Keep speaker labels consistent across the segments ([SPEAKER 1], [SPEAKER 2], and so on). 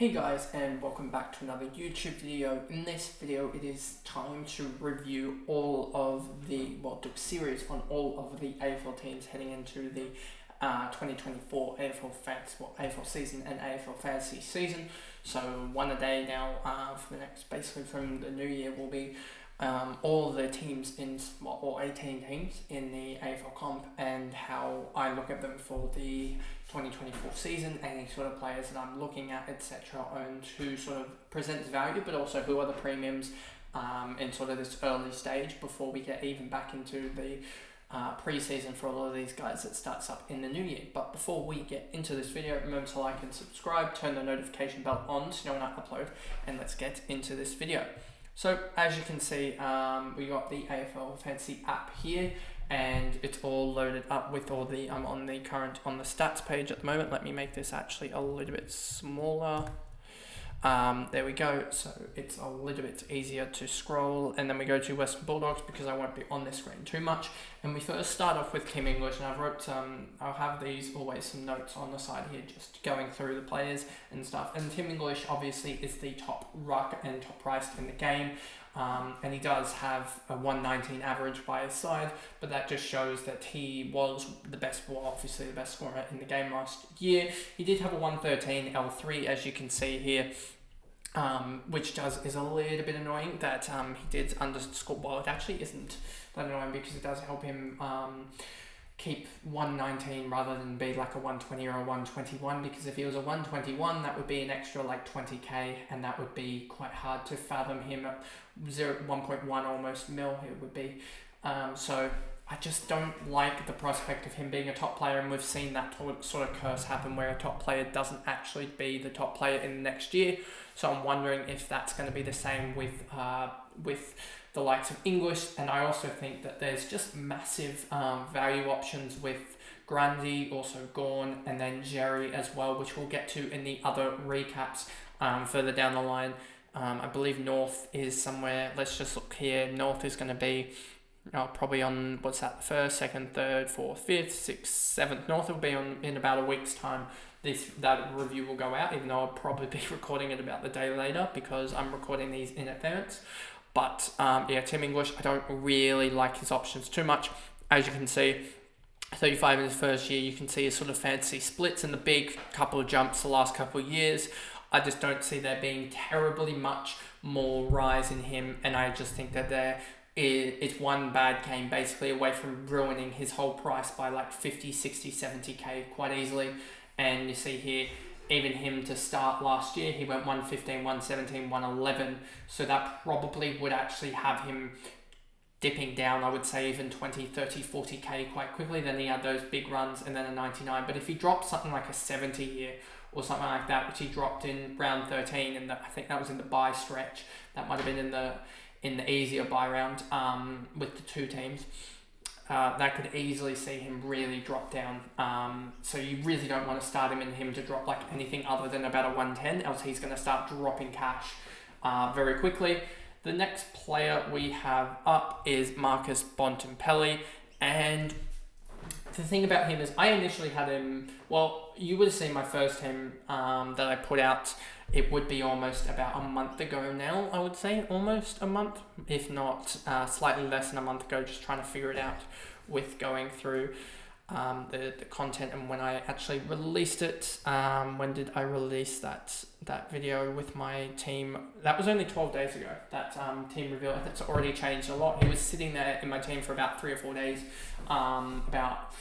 [SPEAKER 1] Hey guys, and welcome back to another YouTube video. In this video it is time to review all of the, do a series on all of the AFL teams heading into the 2024 AFL season and AFL Fantasy season. So one a day now for the next, basically from the new year, will be all the teams all 18 teams in the AFL comp, and how I look at them for the 2024 season, any sort of players that I'm looking at, etc., and who sort of presents value, but also who are the premiums in sort of this early stage before we get even back into the pre-season for a lot of these guys that starts up in the new year. But before we get into this video, remember to like and subscribe, turn the notification bell on so you know when I upload, and let's get into this video. So as you can see, we got the AFL Fantasy app here, and it's all loaded up with all the, I'm on the stats page at the moment. Let me make this actually a little bit smaller. There we go. So it's a little bit easier to scroll, and then we go to Western Bulldogs because I won't be on this screen too much. And we first start off with Tim English, and I'll have these always some notes on the side here, just going through the players and stuff. And Tim English obviously is the top ruck and top priced in the game. And he does have a 119 average by his side, but that just shows that he was obviously the best scorer in the game last year. He did have a 113 L3, as you can see here, which is a little bit annoying that he did underscore. Well, it actually isn't that annoying because it does help him keep 119 rather than be like a 120 or a 121, because if he was a 121, that would be an extra like 20k, and that would be quite hard to fathom him at 1.1 almost mil it would be. So I just don't like the prospect of him being a top player, and we've seen that sort of curse happen where a top player doesn't actually be the top player in the next year. So I'm wondering if that's going to be the same with the likes of English. And I also think that there's just massive value options with Grundy, also Gorn, and then Jerry as well, which we'll get to in the other recaps further down the line. I believe North is somewhere, let's just look here. North is going to be probably on, first, second, third, fourth, fifth, sixth, seventh. North will be on in about a week's time. That review will go out, even though I'll probably be recording it about the day later because I'm recording these in advance. But Tim English, I don't really like his options too much. As you can see, 35 in his first year, you can see his sort of fantasy splits and the big couple of jumps the last couple of years. I just don't see there being terribly much more rise in him, and I just think that it's one bad game basically away from ruining his whole price by like 50, 60, 70k quite easily. And you see here, even him to start last year, he went 115, 117, 111. So that probably would actually have him dipping down, I would say even 20, 30, 40k quite quickly. Then he had those big runs and then a 99. But if he dropped something like a 70 here or something like that, which he dropped in round 13, and I think that was in the bye stretch, that might have been in the easier bye round with the two teams. That could easily see him really drop down. So you really don't want to start him to drop like anything other than about a 110, else he's going to start dropping cash very quickly. The next player we have up is Marcus Bontempelli, and the thing about him is I initially had him, you would have seen my first team that I put out. It would be almost about a month ago now, I would say, almost a month, if not slightly less than a month ago, just trying to figure it out with going through the content and when I actually released it. When did I release that video with my team? That was only 12 days ago, that team reveal. That's already changed a lot. He was sitting there in my team for about 3 or 4 days, about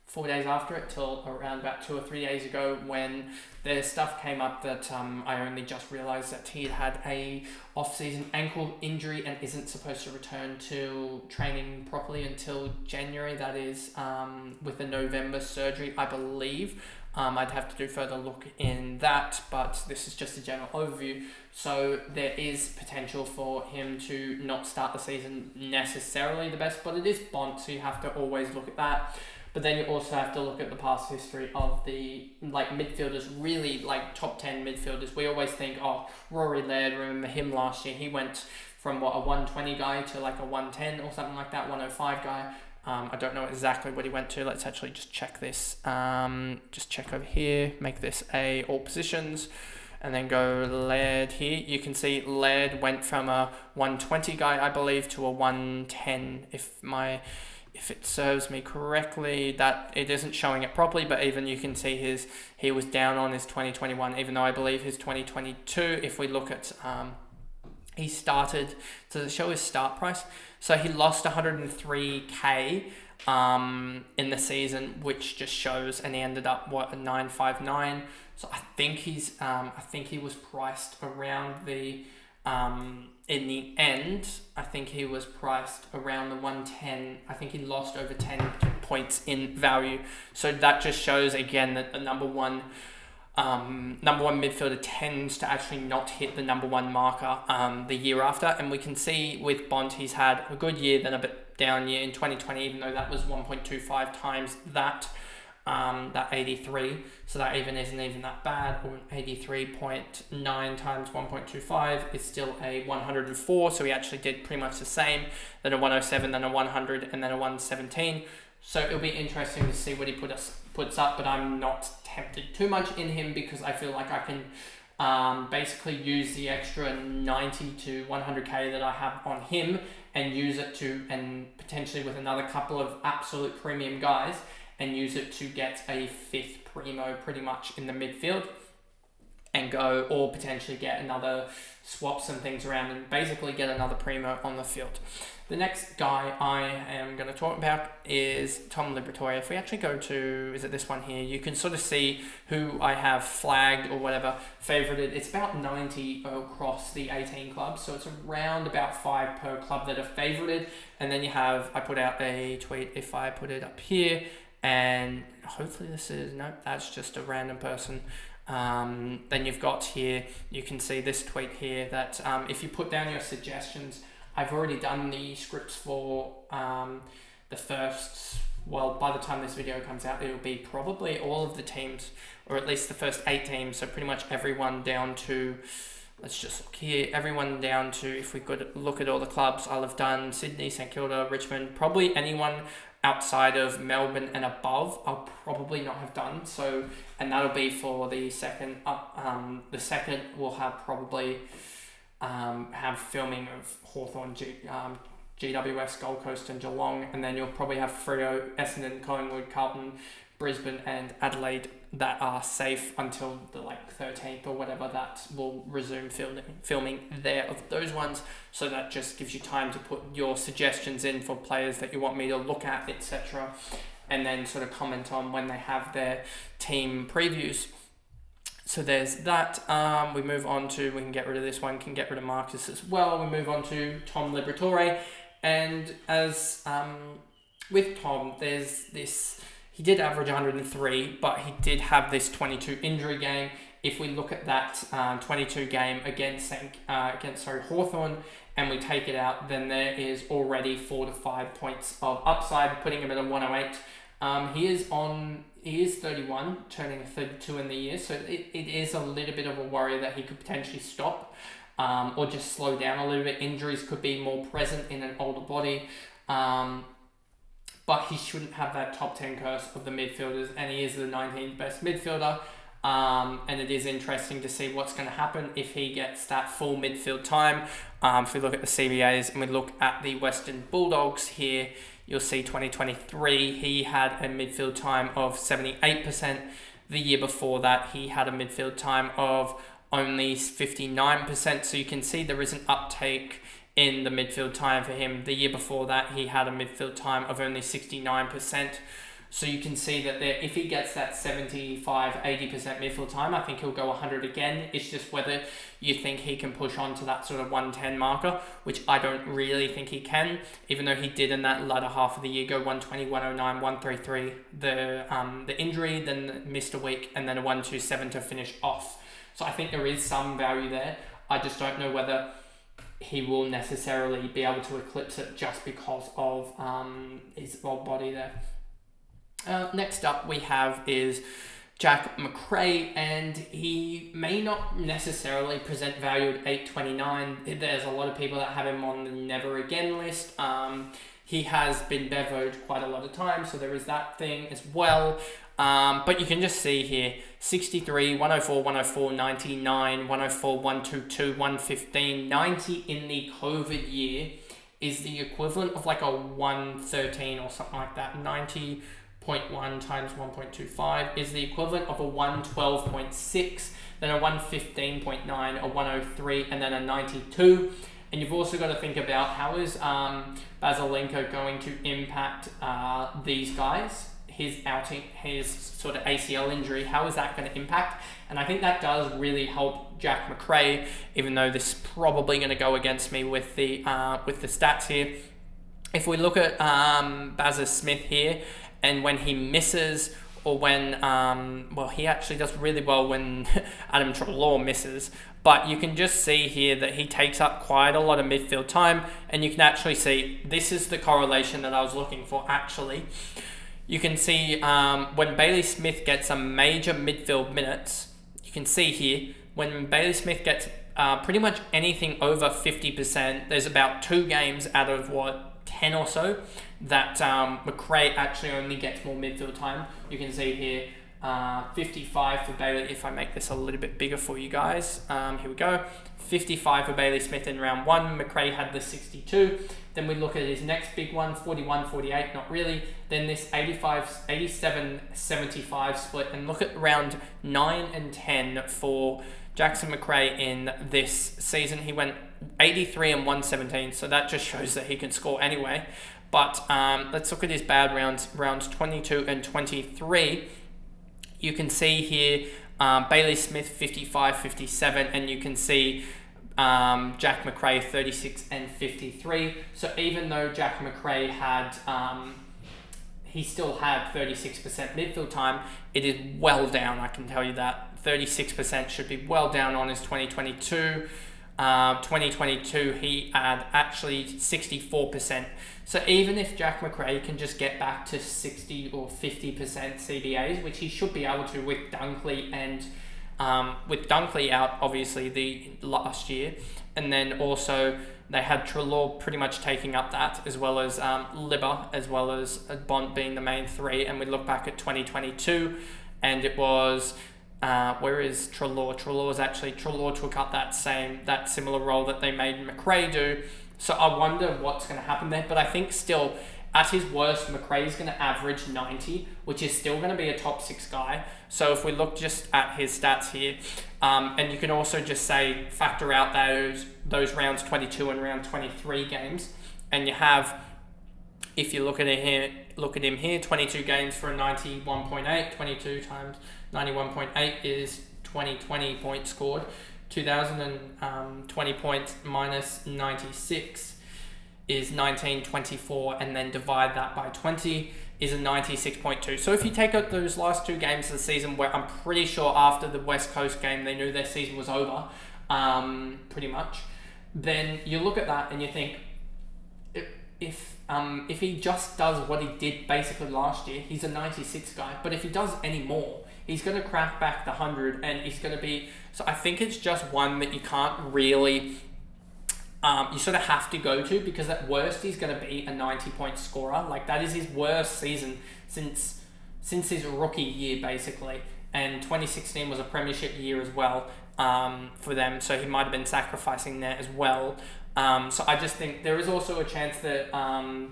[SPEAKER 1] 4 days after it, till around about 2 or 3 days ago, when the stuff came up that I only just realised that he had a off-season ankle injury and isn't supposed to return to training properly until January. That is with a November surgery, I believe. I'd have to do further look in that, but this is just a general overview. So there is potential for him to not start the season necessarily the best, but it is Bont, so you have to always look at that. But then you also have to look at the past history of the midfielders, really top 10 midfielders. We always think, Rory Laird, remember him last year? He went from a 120 guy to a 110 or something like that, 105 guy. I don't know exactly what he went to. Let's actually just check this. Just check over here, make this all positions. and then go Laird here, you can see Laird went from a 120 guy, I believe, to a 110, if it serves me correctly. That it isn't showing it properly, but even you can see he was down on his 2021, even though I believe his 2022, if we look at he started to show his start price, so he lost 103k in the season, which just shows, and he ended up a 959. So I think he was priced around the in the end, I think he was priced around the 110. I think he lost over 10 points in value. So that just shows again that the number one midfielder tends to actually not hit the number one marker the year after. And we can see with Bond, he's had a good year, then a bit down year in 2020, even though that was 1.25 times that 83, so that isn't even that bad. Or 83.9 times 1.25 is still a 104, so he actually did pretty much the same, then a 107, then a 100, and then a 117. So it'll be interesting to see what he puts up, but I'm not tempted too much in him because I feel like I can basically use the extra 90 to 100k that I have on him and use it and potentially with another couple of absolute premium guys, and use it to get a fifth primo pretty much in the midfield and go, or potentially get another, swap some things around and basically get another primo on the field. The next guy I am going to talk about is Tom Liberatore. If we actually go to, is it this one here, you can sort of see who I have flagged or whatever, favorited. It's about 90 across the 18 clubs, so it's around about 5 per club that are favorited. And then you have, I put out a tweet, if I put it up here, and hopefully that's just a random person. Then you've got here, you can see this tweet here that if you put down your suggestions, I've already done the scripts for the first, well, by the time this video comes out, it'll be probably all of the teams, or at least the first 8 teams, so pretty much everyone down to, let's just look here, everyone down to, if we could look at all the clubs, I'll have done Sydney, St Kilda, Richmond, probably anyone outside of Melbourne and above, I'll probably not have done. So, and that'll be for the second. The second will have probably have filming of Hawthorn, GWS, Gold Coast, and Geelong, and then you'll probably have Freo, Essendon, Collingwood, Carlton, Brisbane, and Adelaide that are safe until the 13th or whatever, that will resume filming there of those ones. So that just gives you time to put your suggestions in for players that you want me to look at, etc., and then sort of comment on when they have their team previews. So there's that. We move on to, we can get rid of this one, can get rid of Marcus as well. We move on to Tom Liberatore, and as with Tom, there's this. He did average 103, but he did have this 22 injury game. If we look at that 22 game against Hawthorn, and we take it out, then there is already 4 to 5 points of upside, putting him at a 108. He is 31, turning 32 in the year, so it is a little bit of a worry that he could potentially stop or just slow down a little bit. Injuries could be more present in an older body. But he shouldn't have that top 10 curse of the midfielders, and he is the 19th best midfielder. And it is interesting to see what's going to happen if he gets that full midfield time. If we look at the CBAs and we look at the Western Bulldogs here, you'll see 2023, he had a midfield time of 78%. The year before that, he had a midfield time of only 59%. So you can see there is an uptake in the midfield time for him. The year before that, he had a midfield time of only 69%. So you can see that there, if he gets that 75, 80% midfield time, I think he'll go 100 again. It's just whether you think he can push on to that sort of 110 marker, which I don't really think he can, even though he did in that latter half of the year go 120, 109, 133. The injury, then missed a week, and then a 127 to finish off. So I think there is some value there. I just don't know whether he will necessarily be able to eclipse it just because of his old body there. Next up we have is Jack Macrae, and he may not necessarily present value at 829. There's a lot of people that have him on the never again list. he has been bevoed quite a lot of times, so there is that thing as well. But you can just see here, 63, 104, 104, 99, 104, 122, 115, 90 in the COVID year is the equivalent of like a 113 or something like that. 90.1 times 1.25 is the equivalent of a 112.6, then a 115.9, a 103, and then a 92. And you've also got to think about how is Basilenko going to impact these guys. His outing, his sort of ACL injury, how is that going to impact? And I think that does really help Jack Macrae, even though this is probably going to go against me with the stats here. If we look at Bazza Smith here, and when he misses, or when, he actually does really well when Adam Treloar misses, but you can just see here that he takes up quite a lot of midfield time, and you can actually see, this is the correlation that I was looking for actually. You can see when Bailey Smith gets some major midfield minutes, you can see here, when Bailey Smith gets pretty much anything over 50%, there's about 2 games out of 10 or so that Macrae actually only gets more midfield time. You can see here 55 for Bailey. If I make this a little bit bigger for you guys, here we go. 55 for Bailey Smith in round 1. Macrae had the 62. Then we look at his next big one, 41, 48, not really. Then this 85, 87, 75 split. And look at round 9 and 10 for Jackson Macrae in this season. He went 83 and 117, so that just shows that he can score anyway. But let's look at his bad rounds 22 and 23. You can see here Bailey Smith 55, 57, and you can see Jack Macrae 36 and 53. So even though Jack Macrae had, he still had 36% midfield time, it is well down, I can tell you that. 36% should be well down on his 2022. 2022, he had actually 64%. So even if Jack Macrae can just get back to 60 or 50% CBAs, which he should be able to with Dunkley and with Dunkley out, obviously, the last year. And then also they had Treloar pretty much taking up that, as well as Libba, as well as Bont being the main 3. And we look back at 2022, and it was... where is Treloar? Treloar took up that similar role that they made Macrae do. So I wonder what's going to happen there. But I think still, at his worst, Macrae is going to average 90, which is still going to be a top 6 guy. So if we look just at his stats here, and you can also just say, factor out those rounds 22 and round 23 games, and you have, if you look at him here, 22 games for a 91.8, 22 times 91.8 is 2020 points scored. 2020 points minus 96 is 1924, and then divide that by 20 is a 96.2. So if you take out those last 2 games of the season, where I'm pretty sure after the West Coast game they knew their season was over, pretty much, then you look at that and you think, if he just does what he did basically last year, he's a 96 guy. But if he does any more, he's going to crack back the 100, and he's going to be... So I think it's just one that you can't really... you sort of have to go to, because at worst he's going to be a 90-point scorer. Like, that is his worst season since his rookie year, basically. And 2016 was a premiership year as well for them, so he might have been sacrificing there as well. So I just think there is also a chance that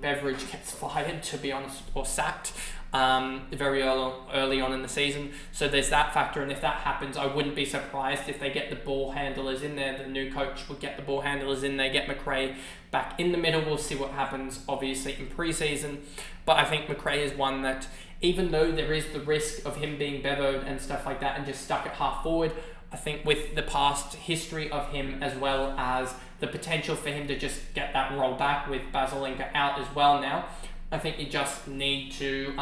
[SPEAKER 1] Beveridge gets fired, to be honest, or sacked very early on in the season. So there's that factor, and if that happens, I wouldn't be surprised if they get the ball handlers in there. The new coach would get the ball handlers in there, get Macrae back in the middle. We'll see what happens, obviously, in pre-season. But I think Macrae is one that, even though there is the risk of him being bevoed and stuff like that and just stuck at half forward, I think with the past history of him, as well as the potential for him to just get that roll back with Basilenko out as well now, I think you just need to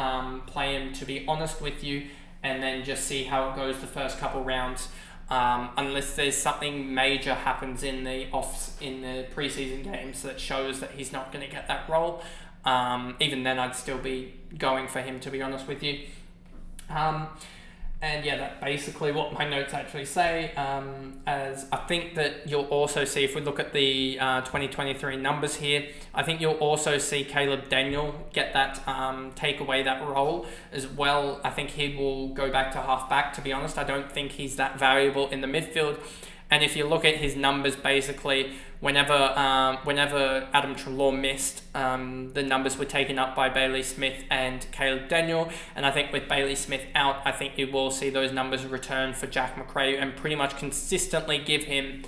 [SPEAKER 1] play him, to be honest with you, and then just see how it goes the first couple rounds. Unless there's something major happens in the preseason games that shows that he's not going to get that role. Even then, I'd still be going for him, to be honest with you. And yeah, that's basically what my notes actually say. As I think that you'll also see, if we look at the 2023 numbers here, I think you'll also see Caleb Daniel get that, take away that role as well. I think he will go back to halfback, to be honest. I don't think he's that valuable in the midfield. And if you look at his numbers, basically, whenever Adam Treloar missed, the numbers were taken up by Bailey Smith and Caleb Daniel. And I think with Bailey Smith out, I think you will see those numbers return for Jack Macrae and pretty much consistently give him,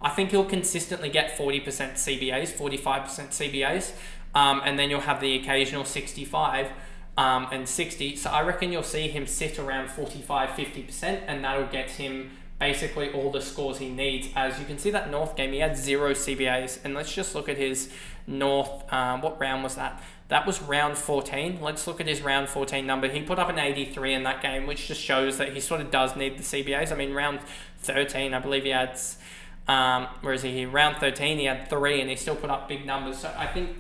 [SPEAKER 1] I think he'll consistently get 40% CBAs, 45% CBAs. And then you'll have the occasional 65 and 60. So I reckon you'll see him sit around 45, 50%, and that'll get him basically all the scores he needs. As you can see that North game, he had 0 CBAs. And let's just look at his North, what round was that? That was round 14. Let's look at his round 14 number. He put up an 83 in that game, which just shows that he sort of does need the CBAs. I mean, round 13, I believe he had, where is he here? Round 13, he had 3 and he still put up big numbers. So I think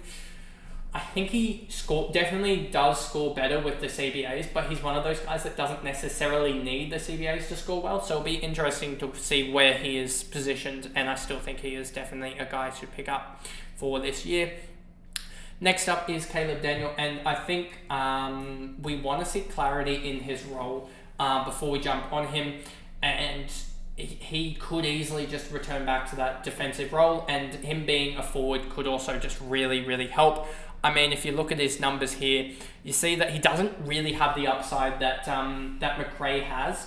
[SPEAKER 1] he definitely does score better with the CBAs, but he's one of those guys that doesn't necessarily need the CBAs to score well. So it'll be interesting to see where he is positioned, and I still think he is definitely a guy to pick up for this year. Next up is Caleb Daniel, and I think we want to see clarity in his role before we jump on him, and he could easily just return back to that defensive role, and him being a forward could also just really, really help. I mean, if you look at his numbers here, you see that he doesn't really have the upside that Macrae has,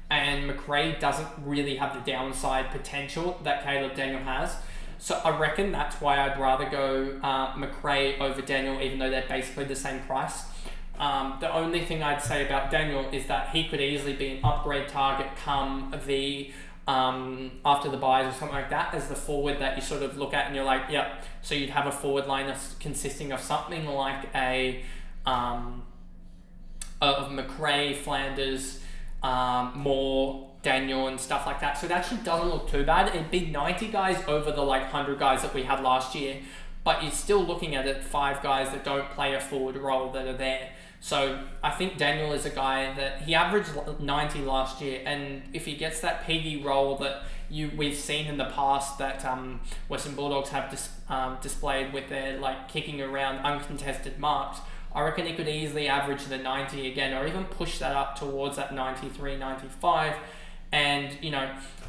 [SPEAKER 1] and Macrae doesn't really have the downside potential that Caleb Daniel has. So I reckon that's why I'd rather go Macrae over Daniel, even though they're basically the same price. The only thing I'd say about Daniel is that he could easily be an upgrade target come the after the buys or something like that, as the forward that you sort of look at and you're like, yep. So you'd have a forward line consisting of something like of Macrae, Flanders, Moore, Daniel and stuff like that. So it actually doesn't look too bad. It'd be 90 guys over the 100 guys that we had last year, but you're still looking at it 5 guys that don't play a forward role that are there. So I think Daniel is a guy that he averaged 90 last year, and if he gets that PD role that we've seen in the past that Western Bulldogs have displayed with their kicking around uncontested marks, I reckon he could easily average the 90 again, or even push that up towards that 93, 95. And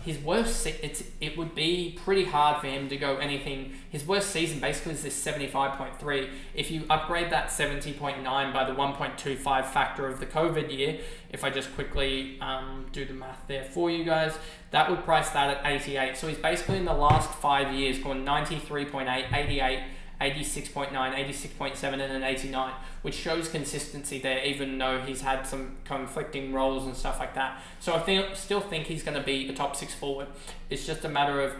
[SPEAKER 1] his worst, it would be pretty hard for him to go anything. His worst season basically is this 75.3. If you upgrade that 70.9 by the 1.25 factor of the COVID year, if I just quickly do the math there for you guys, that would price that at 88. So he's basically in the last 5 years gone 93.8, 88, 86.9, 86.7 and an 89, which shows consistency there, even though he's had some conflicting roles and stuff like that. So I still think he's going to be a top 6 forward. It's just a matter of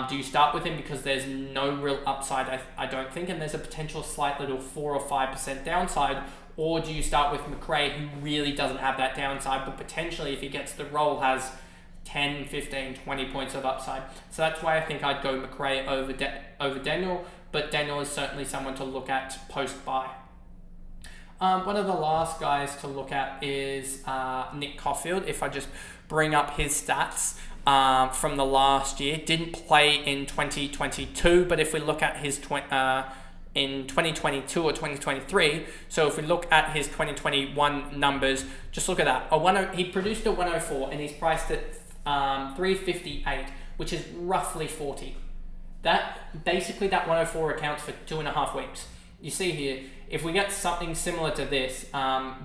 [SPEAKER 1] do you start with him because there's no real upside, I don't think, and there's a potential slight little 4 or 5% downside, or do you start with Macrae, who really doesn't have that downside, but potentially if he gets the role has 10, 15, 20 points of upside. So that's why I think I'd go Macrae over Daniel, but Daniel is certainly someone to look at post-buy. One of the last guys to look at is Nick Caulfield. If I just bring up his stats from the last year, didn't play in 2022, but if we look at his in 2022 or 2023, so if we look at his 2021 numbers, just look at that. He produced a 104 and he's priced at 358, which is roughly 40. That basically that 104 accounts for 2.5 weeks. You see here, if we get something similar to this,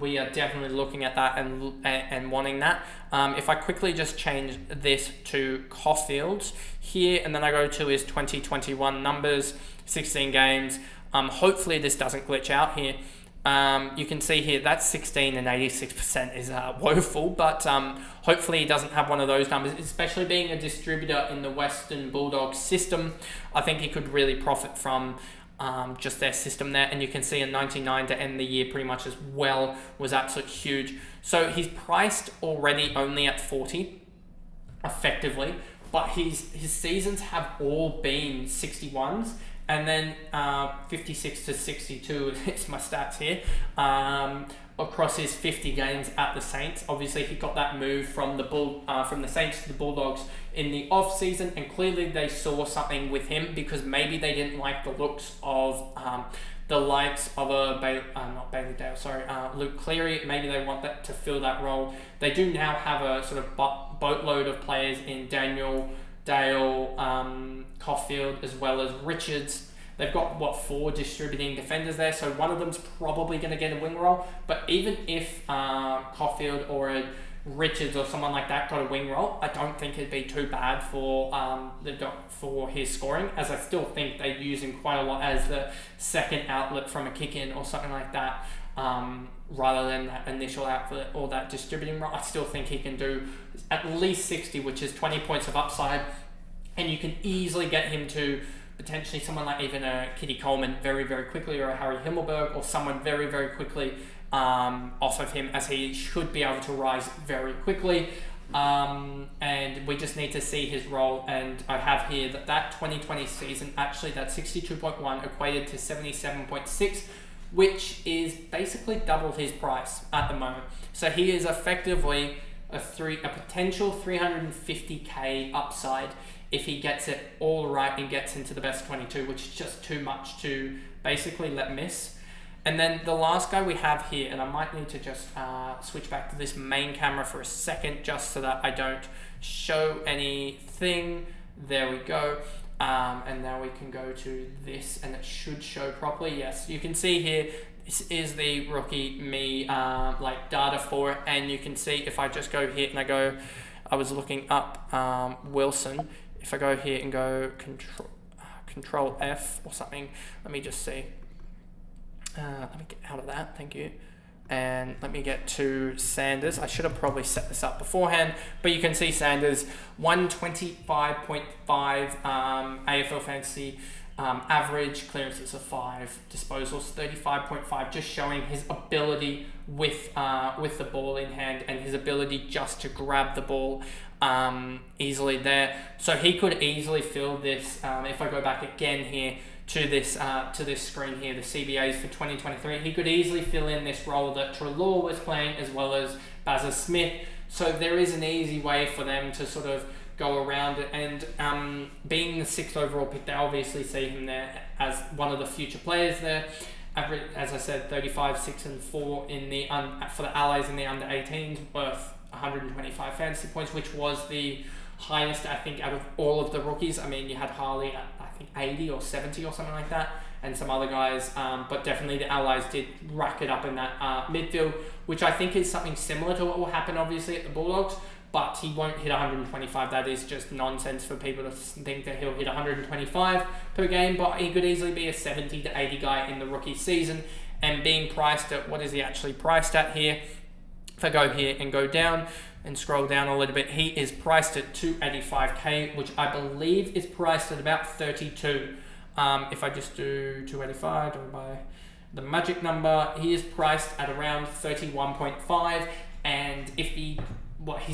[SPEAKER 1] we are definitely looking at that and wanting that. If I quickly just change this to Caulfield's here, and then I go to his 2021 numbers, 16 games. Hopefully this doesn't glitch out here. You can see here that 16 and 86% is woeful, but hopefully he doesn't have one of those numbers, especially being a distributor in the Western Bulldogs system. I think he could really profit from just their system there, and you can see a 99 to end the year pretty much as well was absolutely huge. So he's priced already only at 40 effectively, but his seasons have all been 61s. And then 56 to 62 is my stats here. across his 50 games at the Saints. Obviously, he got that move from the Saints to the Bulldogs in the off season, and clearly they saw something with him because maybe they didn't like the looks of the likes of Luke Cleary. Maybe they want that to fill that role. They do now have a sort of boatload of players in Daniel, Dale, Caulfield, as well as Richards. They've got, 4 distributing defenders there, so one of them's probably going to get a wing role. But even if Caulfield or a Richards or someone like that got a wing role, I don't think it'd be too bad for his scoring, as I still think they use him quite a lot as the second outlet from a kick-in or something like that, rather than that initial outlet or that distributing role. I still think he can do at least 60, which is 20 points of upside, and you can easily get him to potentially someone like even a Kitty Coleman very, very quickly, or a Harry Himmelberg, or someone very, very quickly off of him, as he should be able to rise very quickly. And we just need to see his role, and I have here that 2020 season, actually that 62.1 equated to 77.6, which is basically double his price at the moment. So he is effectively a potential 350k upside if he gets it all right and gets into the best 22, which is just too much to basically let miss. And then the last guy we have here, and I might need to just switch back to this main camera for a second, just so that I don't show anything. There we go. And now we can go to this, and it should show properly. Yes, you can see here, this is the rookie me data for it, and you can see if I just go here and I was looking up Wilson. If I go here and go control F or something, let me just see. Let me get out of that, thank you. And let me get to Sanders. I should have probably set this up beforehand, but you can see Sanders 125.5 AFL Fantasy average, clearances of 5, disposals 35.5, just showing his ability with the ball in hand and his ability just to grab the ball easily there. So he could easily fill this, if I go back again here to this screen here, the CBAs for 2023, he could easily fill in this role that Treloar was playing, as well as Bazza Smith. So there is an easy way for them to sort of go around it, and being the 6th overall pick, they obviously see him there as one of the future players there. Average, as I said, 35, 6 and 4 in the for the Allies in the under 18s, worth 125 fantasy points, which was the highest, I think, out of all of the rookies. I mean, you had Harley at, I think, 80 or 70 or something like that, and some other guys, but definitely the Allies did rack it up in that midfield, which I think is something similar to what will happen obviously at the Bulldogs, but he won't hit 125. That is just nonsense for people to think that he'll hit 125 per game, but he could easily be a 70 to 80 guy in the rookie season. And being priced at, what is he actually priced at here? If I go here and go down and scroll down a little bit, he is priced at 285k, which I believe is priced at about 32. If I just do 285 divided by the magic number, he is priced at around 31.5, and if he's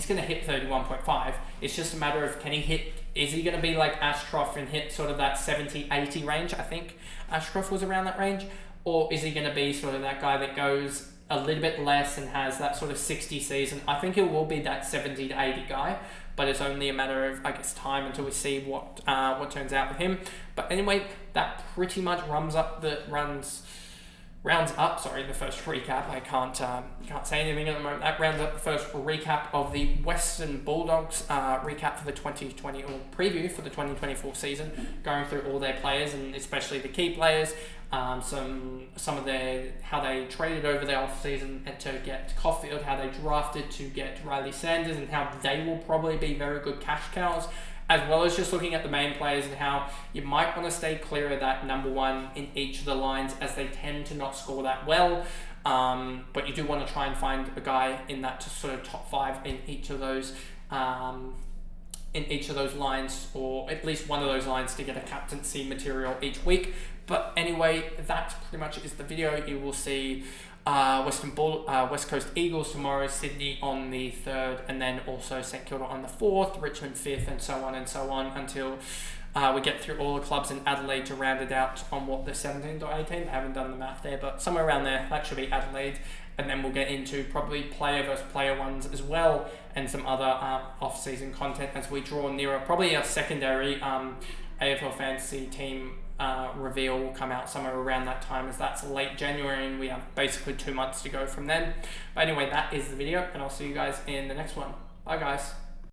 [SPEAKER 1] going to hit 31.5. It's just a matter of, can he hit, is he going to be like Ashcroft and hit sort of that 70, 80 range? I think Ashcroft was around that range. Or is he going to be sort of that guy that goes a little bit less and has that sort of 60 season? I think it will be that 70 to 80 guy, but it's only a matter of, I guess, time until we see what turns out with him. But anyway, that pretty much rounds up the first recap. I can't say anything at the moment. That rounds up the first recap of the Western Bulldogs recap for the 2020, or preview for the 2024 season, going through all their players, and especially the key players, some of how they traded over their off season and to get Caulfield, how they drafted to get Ryley Sanders, and how they will probably be very good cash cows, as well as just looking at the main players and how you might want to stay clear of that number one in each of the lines, as they tend to not score that well. But you do want to try and find a guy in that sort of top 5 in each of those lines, or at least one of those lines, to get a captaincy material each week. But anyway, that pretty much is the video. You will see West Coast Eagles tomorrow, Sydney on the 3rd, and then also St Kilda on the 4th, Richmond 5th, and so on until we get through all the clubs in Adelaide to round it out on what, the 17th or 18th. I haven't done the math there, but somewhere around there. That should be Adelaide. and then we'll get into probably player versus player ones as well, and some other off-season content as we draw nearer. Probably our secondary AFL Fantasy team reveal will come out somewhere around that time, as that's late January and we have basically 2 months to go from then. But anyway, that is the video, and I'll see you guys in the next one. Bye guys.